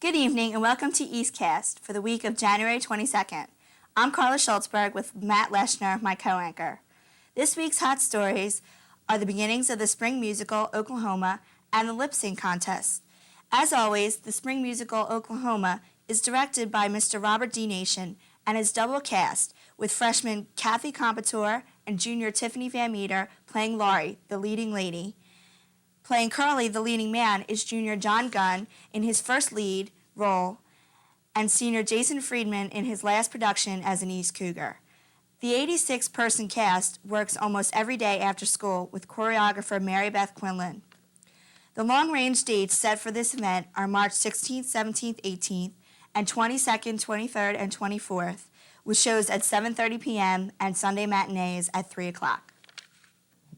Good evening and welcome to EastCast for the week of January 22nd. I'm Carla Schultzberg with Matt Leschner, my co-anchor. This week's hot stories are the beginnings of the Spring Musical Oklahoma and the lip sync contest. As always, the Spring Musical Oklahoma is directed by Mr. Robert D. Nation and is double cast with freshman Kathy Compouture and junior Tiffany Van Meter playing Laurie, the leading lady. Playing Curly, the leading man, is junior John Gunn in his first lead role, and senior Jason Friedman in his last production as an East Cougar. The 86-person cast works almost every day after school with choreographer Mary Beth Quinlan. The long-range dates set for this event are March 16th, 17th, 18th, and 22nd, 23rd, and 24th, with shows at 7:30 p.m. and Sunday matinees at 3 o'clock.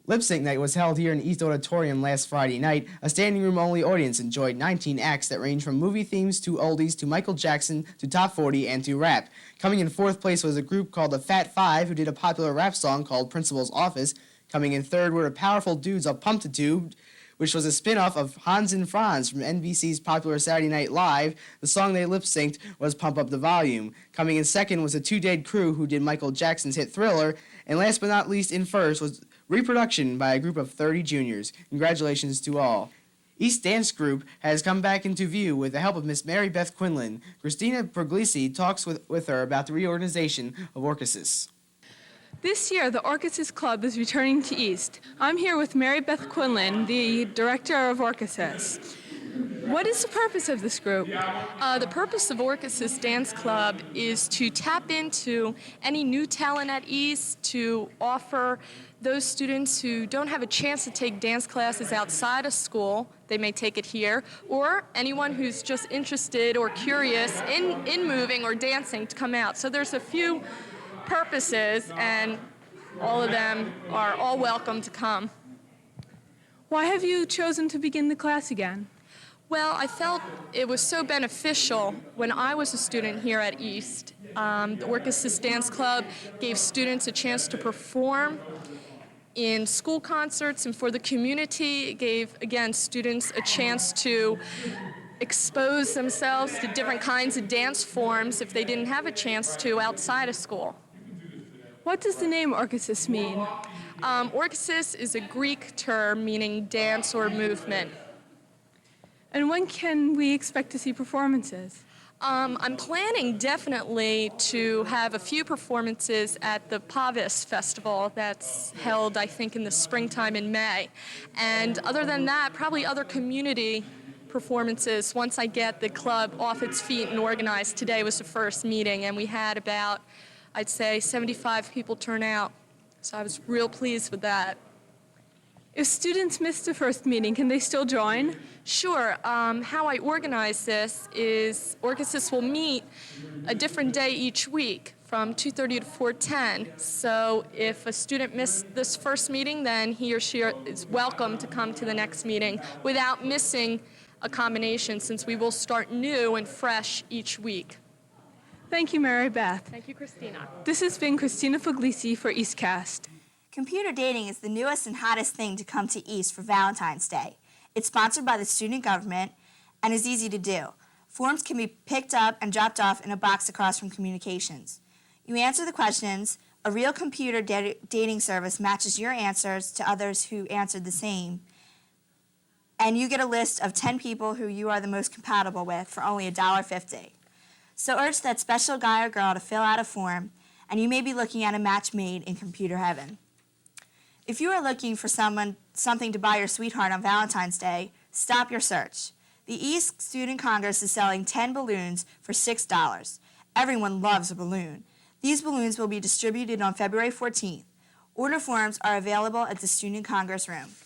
Lip Sync Night was held here in East Auditorium last Friday night. A standing room only audience enjoyed 19 acts that range from movie themes to oldies to Michael Jackson to top 40 and to rap. Coming in fourth place was a group called the Fat Five, who did a popular rap song called Principal's Office. Coming in third were the Powerful Dudes of Pumptitude, which was a spin-off of Hans and Franz from NBC's popular Saturday Night Live. The song they lip-synced was Pump Up the Volume. Coming in second was the Two Dead Crew, who did Michael Jackson's hit Thriller. And last but not least, in first was reproduction by a group of 30 juniors. Congratulations to all. East Dance Group has come back into view with the help of Miss Mary Beth Quinlan. Christina Puglisi talks with her about the reorganization of Orchesis. This year, the Orchesis Club is returning to East. I'm here with Mary Beth Quinlan, the director of Orchesis. What is the purpose of this group? The purpose of Orchesis Dance Club is to tap into any new talent at East, to offer those students who don't have a chance to take dance classes outside of school, they may take it here, or anyone who's just interested or curious in moving or dancing to come out. So there's a few purposes, and all of them are all welcome to come. Why have you chosen to begin the class again? Well, I felt it was so beneficial when I was a student here at East. The Orchesis Dance Club gave students a chance to perform in school concerts, and for the community, it gave, again, students a chance to expose themselves to different kinds of dance forms if they didn't have a chance to outside of school. What does the name Orchesis mean? Orchesis is a Greek term meaning dance or movement. And when can we expect to see performances? I'm planning definitely to have a few performances at the Pavis Festival that's held, I think, in the springtime in May. And other than that, probably other community performances once I get the club off its feet and organized. Today was the first meeting, and we had about, I'd say, 75 people turn out. So I was real pleased with that. If students miss the first meeting, can they still join? Sure. How I organize this is Orchesis will meet a different day each week from 2:30 to 4:10. So if a student missed this first meeting, then he or she is welcome to come to the next meeting without missing a combination, since we will start new and fresh each week. Thank you, Mary Beth. Thank you, Christina. This has been Christina Puglisi for EastCast. Computer dating is the newest and hottest thing to come to East for Valentine's Day. It's sponsored by the student government and is easy to do. Forms can be picked up and dropped off in a box across from communications. You answer the questions. A real computer dating service matches your answers to others who answered the same, and you get a list of 10 people who you are the most compatible with for only $1.50. So urge that special guy or girl to fill out a form, and you may be looking at a match made in computer heaven. If you are looking for something to buy your sweetheart on Valentine's Day, stop your search. The East Student Congress is selling 10 balloons for $6. Everyone loves a balloon. These balloons will be distributed on February 14th. Order forms are available at the Student Congress room.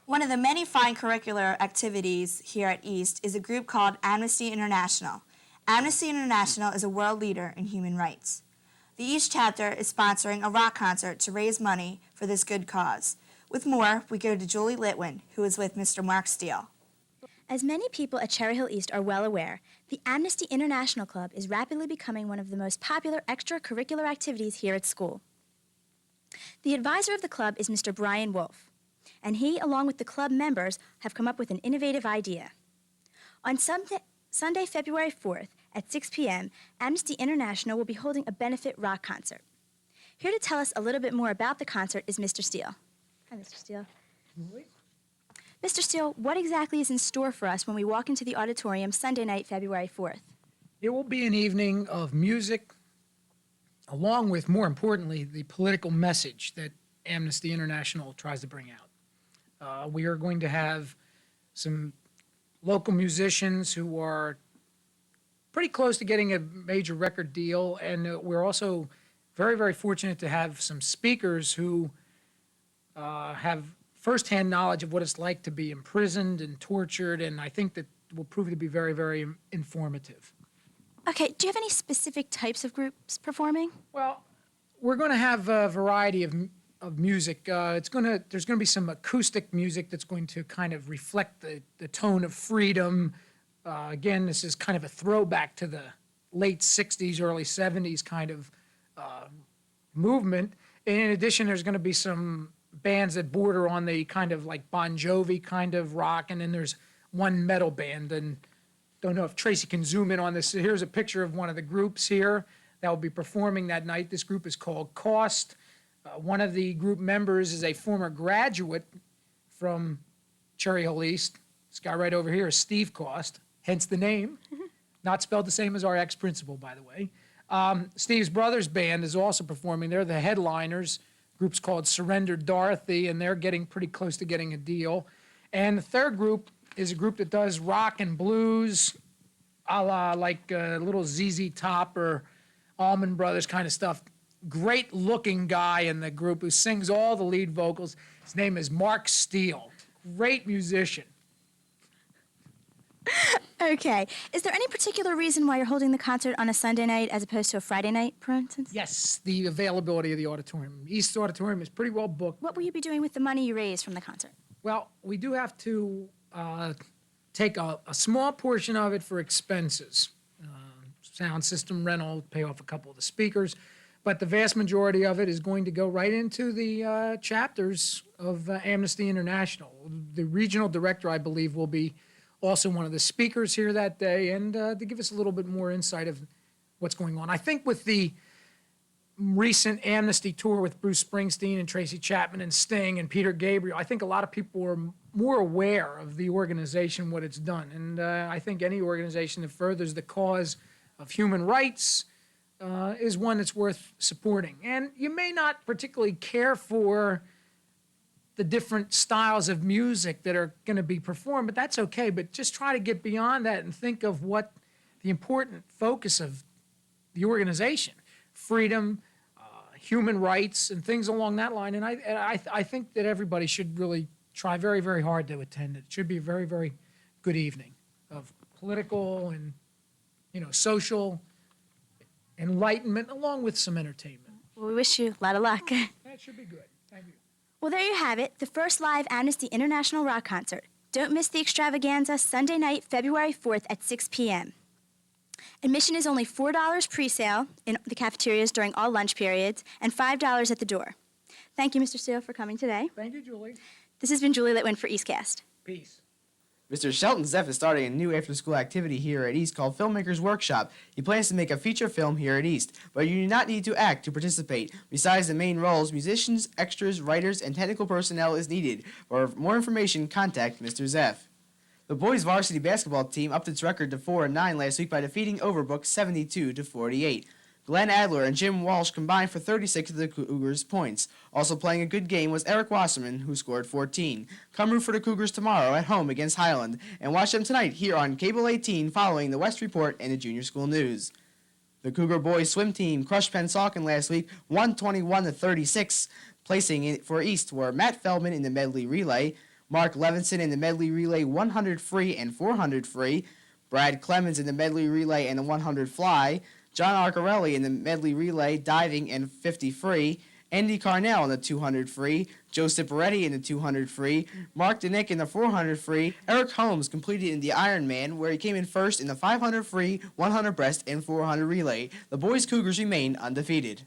One of the many fine curricular activities here at East is a group called Amnesty International. Amnesty International is a world leader in human rights. The East chapter is sponsoring a rock concert to raise money for this good cause. With more, we go to Julie Litwin, who is with Mr. Mark Steele. As many people at Cherry Hill East are well aware, the Amnesty International Club is rapidly becoming one of the most popular extracurricular activities here at school. The advisor of the club is Mr. Brian Wolf, and he, along with the club members, have come up with an innovative idea. On Sunday, February 4th at 6 p.m., Amnesty International will be holding a benefit rock concert. Here to tell us a little bit more about the concert is Mr. Steele. Hi, Mr. Steele. Mr. Steele, what exactly is in store for us when we walk into the auditorium Sunday night, February 4th? It will be an evening of music, along with, more importantly, the political message that Amnesty International tries to bring out. We are going to have some local musicians who are pretty close to getting a major record deal, and we're also very, very fortunate to have some speakers who have firsthand knowledge of what it's like to be imprisoned and tortured, and I think that will prove to be very, very informative. Okay, do you have any specific types of groups performing? Well, we're going to have a variety of music. There's going to be some acoustic music that's going to kind of reflect the tone of freedom. Again, this is kind of a throwback to the late 60s, early 70s kind of movement. And in addition, there's going to be some bands that border on the kind of like Bon Jovi kind of rock, and then there's one metal band. And don't know if Tracy can zoom in on this. Here's a picture of one of the groups here that will be performing that night. This group is called Cost. One of the group members is a former graduate from Cherry Hill East. This guy right over here is Steve Cost, hence the name. Not spelled the same as our ex-principal, by the way. Steve's brother's band is also performing. They're the headliners. The group's called Surrender Dorothy, and they're getting pretty close to getting a deal. And the third group is a group that does rock and blues, a la like little ZZ Top or Allman Brothers kind of stuff. Great looking guy in the group who sings all the lead vocals. His name is Mark Steele. Great musician. Okay, is there any particular reason why you're holding the concert on a Sunday night as opposed to a Friday night, for instance? Yes, the availability of the auditorium. East Auditorium is pretty well booked. What will you be doing with the money you raise from the concert? Well, we do have to take a small portion of it for expenses. Sound system rental, pay off a couple of the speakers. But the vast majority of it is going to go right into the chapters of Amnesty International. The regional director, I believe, will be also one of the speakers here that day, and to give us a little bit more insight of what's going on. I think with the recent Amnesty tour with Bruce Springsteen and Tracy Chapman and Sting and Peter Gabriel, I think a lot of people are more aware of the organization, what it's done. And I think any organization that furthers the cause of human rights is one that's worth supporting. And you may not particularly care for the different styles of music that are going to be performed, but that's okay. But just try to get beyond that and think of what the important focus of the organization, freedom, human rights, and things along that line. And I think that everybody should really try very, very hard to attend it. It should be a very, very good evening of political and, social enlightenment, along with some entertainment. Well, we wish you a lot of luck. That should be good. Thank you. Well, there you have it, the first live Amnesty International rock concert. Don't miss the extravaganza Sunday night, February 4th at 6 p.m. Admission is only $4 pre-sale in the cafeterias during all lunch periods and $5 at the door. Thank you, Mr. Steele, for coming today. Thank you, Julie. This has been Julie Litwin for EastCast. Peace. Mr. Shelton Zeff is starting a new after-school activity here at East called Filmmakers Workshop. He plans to make a feature film here at East, but you do not need to act to participate. Besides the main roles, musicians, extras, writers, and technical personnel is needed. For more information, contact Mr. Zeff. The boys' varsity basketball team upped its record to 4-9 last week by defeating Overbrook 72-48. Glenn Adler and Jim Walsh combined for 36 of the Cougars' points. Also playing a good game was Eric Wasserman, who scored 14. Come root for the Cougars tomorrow at home against Highland, and watch them tonight here on Cable 18 following the West Report and the Junior School News. The Cougar boys swim team crushed Pennsauken last week, 121-36. Placing it for East were Matt Feldman in the medley relay, Mark Levinson in the medley relay 100 free and 400 free, Brad Clemens in the medley relay and the 100 fly, John Arcarelli in the medley relay, diving, and 50 free, Andy Carnell in the 200 free, Joe Ciparetti in the 200 free, Mark Denick in the 400 free, Eric Holmes completed in the Ironman, where he came in first in the 500 free, 100 breast, and 400 relay. The boys' Cougars remain undefeated.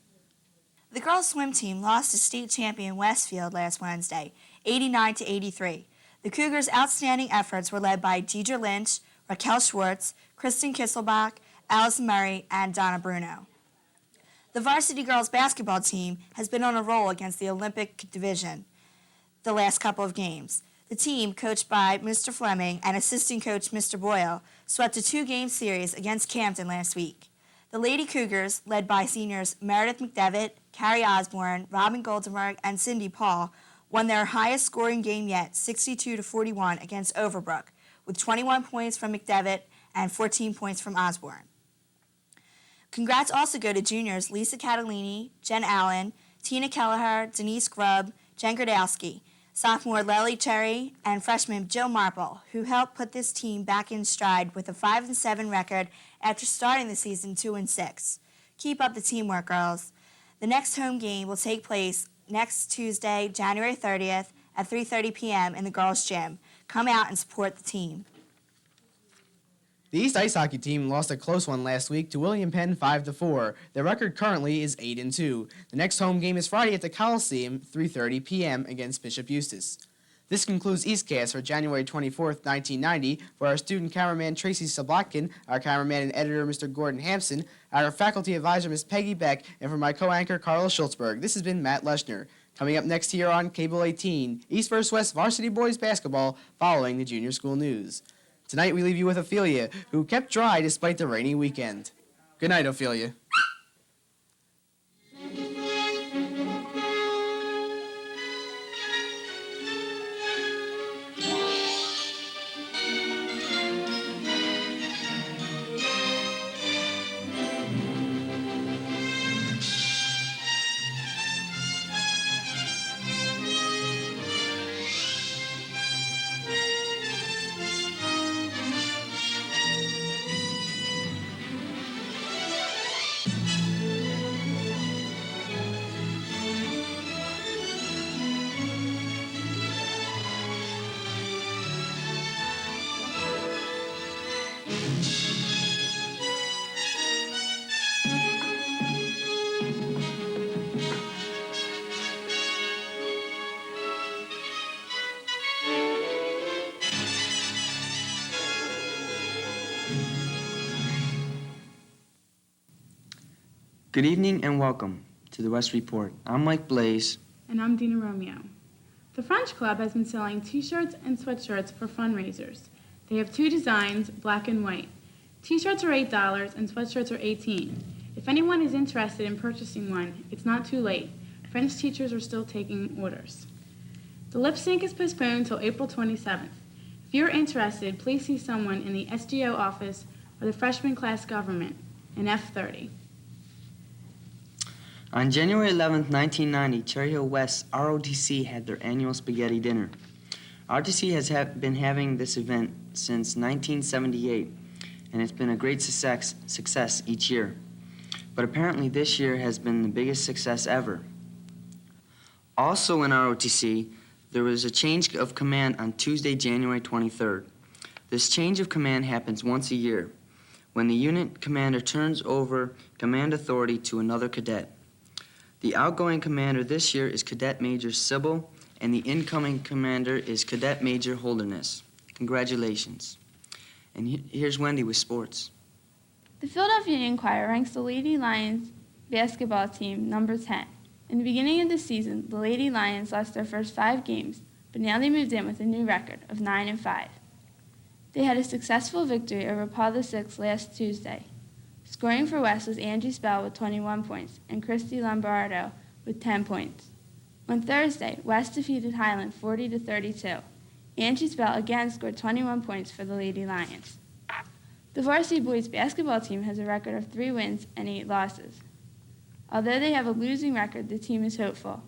The girls' swim team lost to state champion Westfield last Wednesday, 89-83. The Cougars' outstanding efforts were led by Deidre Lynch, Raquel Schwartz, Kristen Kisselbach, Allison Murray, and Donna Bruno. The varsity girls basketball team has been on a roll against the Olympic division the last couple of games. The team, coached by Mr. Fleming and assistant coach Mr. Boyle, swept a 2-game series against Camden last week. The Lady Cougars, led by seniors Meredith McDevitt, Carrie Osborne, Robin Goldenberg, and Cindy Paul, won their highest scoring game yet, 62-41 against Overbrook, with 21 points from McDevitt and 14 points from Osborne. Congrats also go to juniors Lisa Catalini, Jen Allen, Tina Kelleher, Denise Grubb, Jen Gradowski, sophomore Lely Cherry, and freshman Jill Marple, who helped put this team back in stride with a 5-7 record after starting the season 2-6. Keep up the teamwork, girls. The next home game will take place next Tuesday, January 30th at 3:30 p.m. in the girls' gym. Come out and support the team. The East Ice Hockey team lost a close one last week to William Penn 5-4. Their record currently is 8-2. The next home game is Friday at the Coliseum, 3:30 p.m. against Bishop Eustace. This concludes EastCast for January 24th, 1990. For our student cameraman Tracy Sablotkin, our cameraman and editor Mr. Gordon Hampson, our faculty advisor Ms. Peggy Beck, and for my co-anchor Carla Schultzberg, this has been Matt Leshner. Coming up next here on Cable 18, East vs. West varsity boys basketball following the junior school news. Tonight we leave you with Ophelia, who kept dry despite the rainy weekend. Good night, Ophelia. Good evening and welcome to the West Report. I'm Mike Blaze. And I'm Dina Romeo. The French Club has been selling t-shirts and sweatshirts for fundraisers. They have 2 designs, black and white. T-shirts are $8 and sweatshirts are $18. If anyone is interested in purchasing one, it's not too late. French teachers are still taking orders. The lip sync is postponed until April 27th. If you're interested, please see someone in the SGO office or the freshman class government in F30. On January 11th, 1990, Cherry Hill West ROTC had their annual spaghetti dinner. ROTC has been having this event since 1978, and it's been a great success each year. But apparently this year has been the biggest success ever. Also in ROTC, there was a change of command on Tuesday, January 23rd. This change of command happens once a year, when the unit commander turns over command authority to another cadet. The outgoing commander this year is Cadet Major Sybil, and the incoming commander is Cadet Major Holderness. Congratulations. And here's Wendy with sports. The Philadelphia Inquirer ranks the Lady Lions basketball team number 10. In the beginning of the season, the Lady Lions lost their first 5 games, but now they moved in with a new record of 9-5. They had a successful victory over Paul VI last Tuesday. Scoring for West was Angie Spell with 21 points and Christy Lombardo with 10 points. On Thursday, West defeated Highland 40-32. Angie Spell again scored 21 points for the Lady Lions. The varsity boys basketball team has a record of 3 wins and 8 losses. Although they have a losing record, the team is hopeful.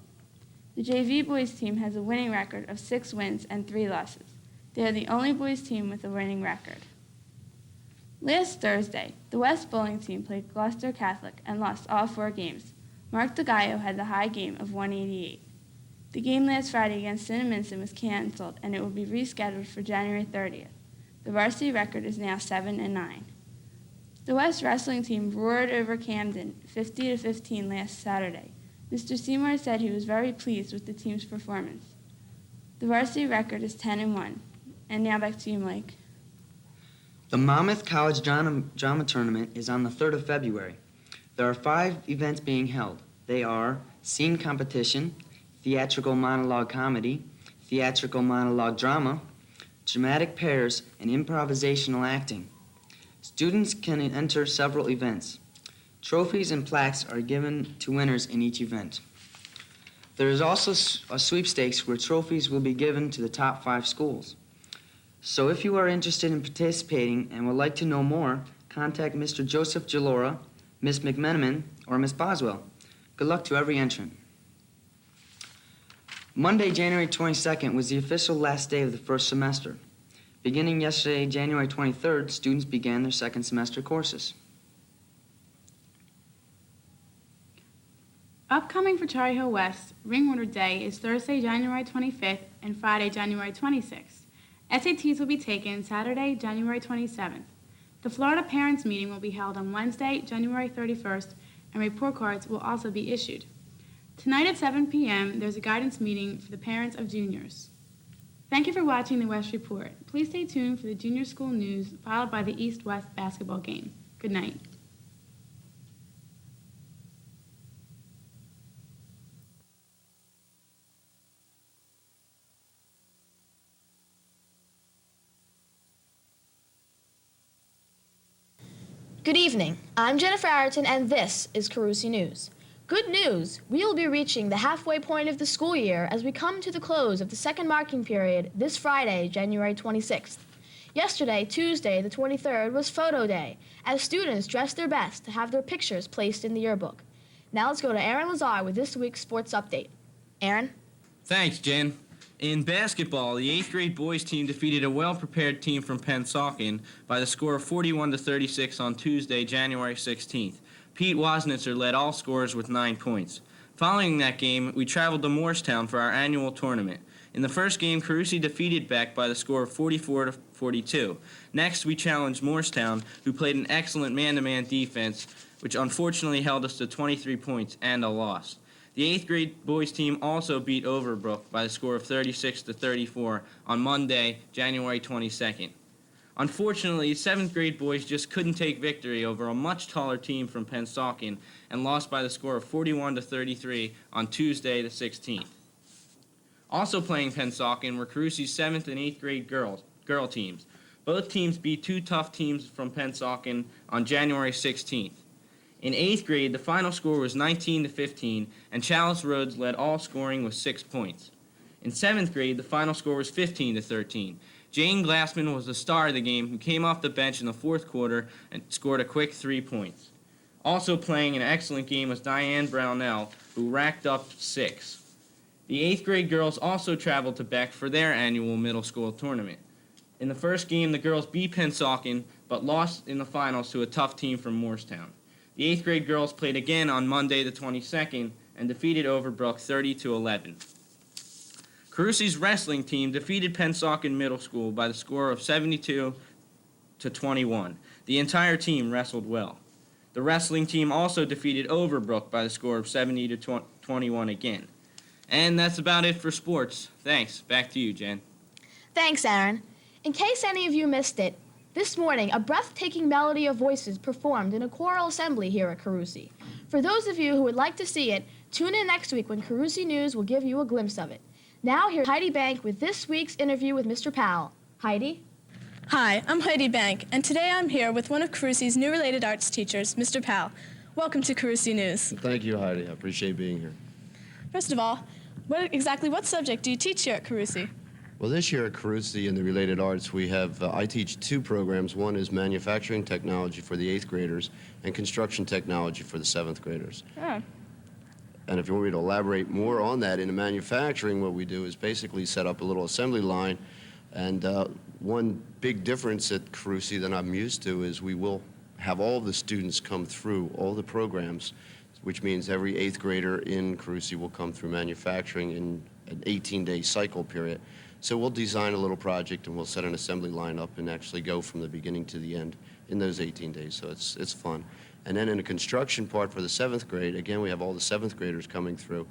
The JV boys team has a winning record of 6 wins and 3 losses. They are the only boys team with a winning record. Last Thursday, the West bowling team played Gloucester Catholic and lost all 4 games. Mark DeGaio had the high game of 188. The game last Friday against Cinnaminson was canceled, and it will be rescheduled for January 30th. The varsity record is now 7-9. The West wrestling team roared over Camden 50-15 last Saturday. Mr. Seymour said he was very pleased with the team's performance. The varsity record is 10-1. And now back to you, Mike. The Monmouth College Drama Tournament is on the 3rd of February. There are 5 events being held. They are scene competition, theatrical monologue comedy, theatrical monologue drama, dramatic pairs, and improvisational acting. Students can enter several events. Trophies and plaques are given to winners in each event. There is also a sweepstakes where trophies will be given to the top 5 schools. So if you are interested in participating and would like to know more, contact Mr. Joseph Gelora, Ms. McMenamin, or Ms. Boswell. Good luck to every entrant. Monday, January 22nd was the official last day of the first semester. Beginning yesterday, January 23rd, students began their second semester courses. Upcoming for Cherry Hill West, Ringwater Day is Thursday, January 25th and Friday, January 26th. SATs will be taken Saturday, January 27th. The Florida Parents Meeting will be held on Wednesday, January 31st, and report cards will also be issued. Tonight at 7 p.m., there's a guidance meeting for the parents of juniors. Thank you for watching the West Report. Please stay tuned for the junior school news, followed by the East-West basketball game. Good night. Good evening. I'm Jennifer Ayrton, and this is Carusi News. Good news! We will be reaching the halfway point of the school year as we come to the close of the second marking period this Friday, January 26th. Yesterday, Tuesday, the 23rd, was Photo Day, as students dressed their best to have their pictures placed in the yearbook. Now let's go to Aaron Lazar with this week's sports update. Aaron? Thanks, Jen. In basketball, the 8th grade boys team defeated a well-prepared team from Pennsauken by the score of 41-36 on Tuesday, January 16th. Pete Wasnitzer led all scorers with 9 points. Following that game, we traveled to Morristown for our annual tournament. In the first game, Carusi defeated Beck by the score of 44-42. Next, we challenged Morristown, who played an excellent man-to-man defense, which unfortunately held us to 23 points and a loss. The 8th grade boys team also beat Overbrook by the score of 36-34 on Monday, January 22nd. Unfortunately, 7th grade boys just couldn't take victory over a much taller team from Pennsauken and lost by the score of 41-33 on Tuesday the 16th. Also playing Pennsauken were Carusi's 7th and 8th grade girl teams. Both teams beat 2 tough teams from Pennsauken on January 16th. In 8th grade, the final score was 19-15, and Chalice Rhodes led all scoring with 6 points. In 7th grade, the final score was 15-13. Jane Glassman was the star of the game, who came off the bench in the 4th quarter and scored a quick 3 points. Also playing an excellent game was Diane Brownell, who racked up 6. The 8th grade girls also traveled to Beck for their annual middle school tournament. In the first game, the girls beat Pennsauken, but lost in the finals to a tough team from Morristown. The 8th grade girls played again on Monday the 22nd and defeated Overbrook 30-11. Carusi's wrestling team defeated Pennsauken Middle School by the score of 72-21. The entire team wrestled well. The wrestling team also defeated Overbrook by the score of 70-21 again. And that's about it for sports. Thanks. Back to you, Jen. Thanks, Aaron. In case any of you missed it, this morning, a breathtaking melody of voices performed in a choral assembly here at Carusi. For those of you who would like to see it, tune in next week when Carusi News will give you a glimpse of it. Now, here's Heidi Bank with this week's interview with Mr. Powell. Heidi? Hi, I'm Heidi Bank, and today I'm here with one of Carusi's new related arts teachers, Mr. Powell. Welcome to Carusi News. Thank you, Heidi. I appreciate being here. First of all, what subject do you teach here at Carusi? Well, this year at Carusi in the Related Arts, we have, I teach 2 programs. One is manufacturing technology for the 8th graders and construction technology for the 7th graders. Oh. And if you want me to elaborate more on that, in the manufacturing, what we do is basically set up a little assembly line. And one big difference at Carusi that I'm used to is we will have all the students come through all the programs, which means every 8th grader in Carusi will come through manufacturing in an 18-day cycle period. So we'll design a little project and we'll set an assembly line up and actually go from the beginning to the end in those 18 days. So it's fun. And then in the construction part for the 7th grade, again, we have all the 7th graders coming through.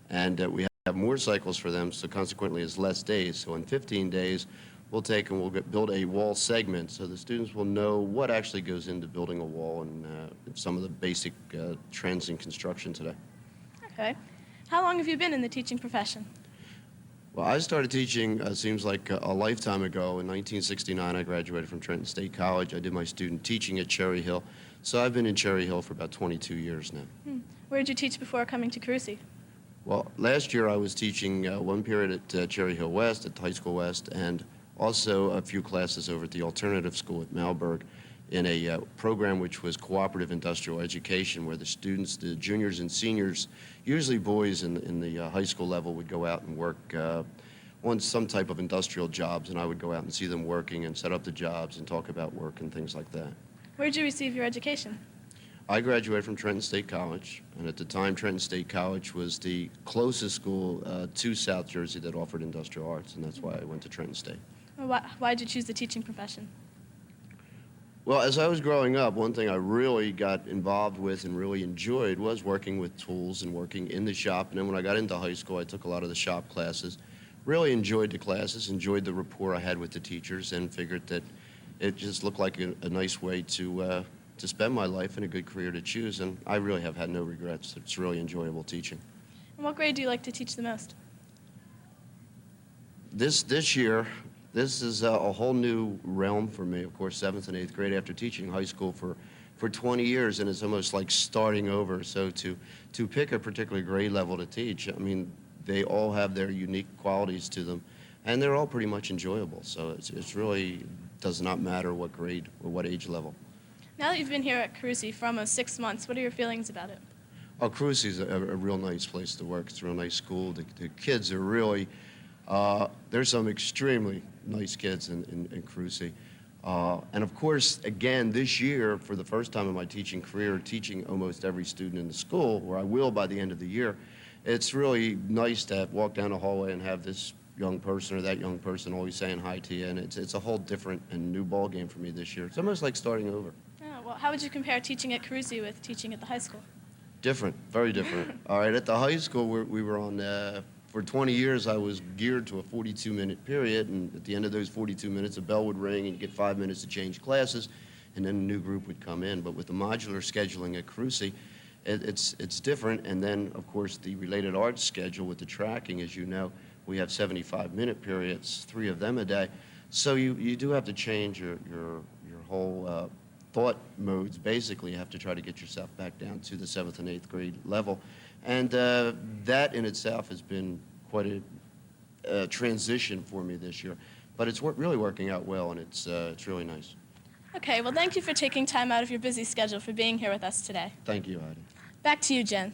And we have more cycles for them, so consequently it's less days. So in 15 days, we'll take and build a wall segment so the students will know what actually goes into building a wall and some of the basic trends in construction today. Okay. How long have you been in the teaching profession? Well, I started teaching, seems like a lifetime ago. In 1969, I graduated from Trenton State College. I did my student teaching at Cherry Hill. So I've been in Cherry Hill for about 22 years now. Where did you teach before coming to Carusi? Well, last year I was teaching one period at Cherry Hill West, at High School West, and also a few classes over at the alternative school at Malberg in a program which was cooperative industrial education, where the students, the juniors and seniors, usually boys in the high school level, would go out and work on some type of industrial jobs, and I would go out and see them working and set up the jobs and talk about work and things like that. Where did you receive your education? I graduated from Trenton State College, and at the time Trenton State College was the closest school to South Jersey that offered industrial arts, and that's why I went to Trenton State. Why did you choose the teaching profession? Well, as I was growing up, one thing I really got involved with and really enjoyed was working with tools and working in the shop. And then when I got into high school, I took a lot of the shop classes. Really enjoyed the classes, enjoyed the rapport I had with the teachers, and figured that it just looked like a nice way to spend my life and a good career to choose. And I really have had no regrets. It's really enjoyable teaching. And what grade do you like to teach the most? This year, this is a whole new realm for me. Of course, 7th and 8th grade after teaching high school for 20 years, and it's almost like starting over. So to pick a particular grade level to teach, I mean, they all have their unique qualities to them, and they're all pretty much enjoyable. So it's really does not matter what grade or what age level. Now that you've been here at Carusi for almost 6 months, what are your feelings about it? Oh, Carusi is a real nice place to work. It's a real nice school. The kids are really, there's some extremely nice kids in Carusi. And of course, again, this year, for the first time in my teaching career, teaching almost every student in the school, where I will by the end of the year, it's really nice to walk down the hallway and have this young person or that young person always saying hi to you, and it's a whole different and new ball game for me this year. It's almost like starting over. Well, how would you compare teaching at Carusi with teaching at the high school? Different, very different. All right, at the high school, we were on, for 20 years, I was geared to a 42-minute period, and at the end of those 42 minutes, a bell would ring, and you get 5 minutes to change classes, and then a new group would come in. But with the modular scheduling at Carusi, it's different, and then, of course, the related arts schedule with the tracking, as you know, we have 75-minute periods, 3 of them a day. So you do have to change your whole thought modes. Basically, you have to try to get yourself back down to the 7th and 8th grade level. And that in itself has been quite a transition for me this year. But it's really working out well, and it's really nice. Okay, well, thank you for taking time out of your busy schedule for being here with us today. Thank you, Heidi. Back to you, Jen.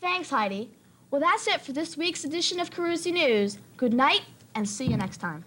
Thanks, Heidi. Well, that's it for this week's edition of Carusi News. Good night, and see you next time.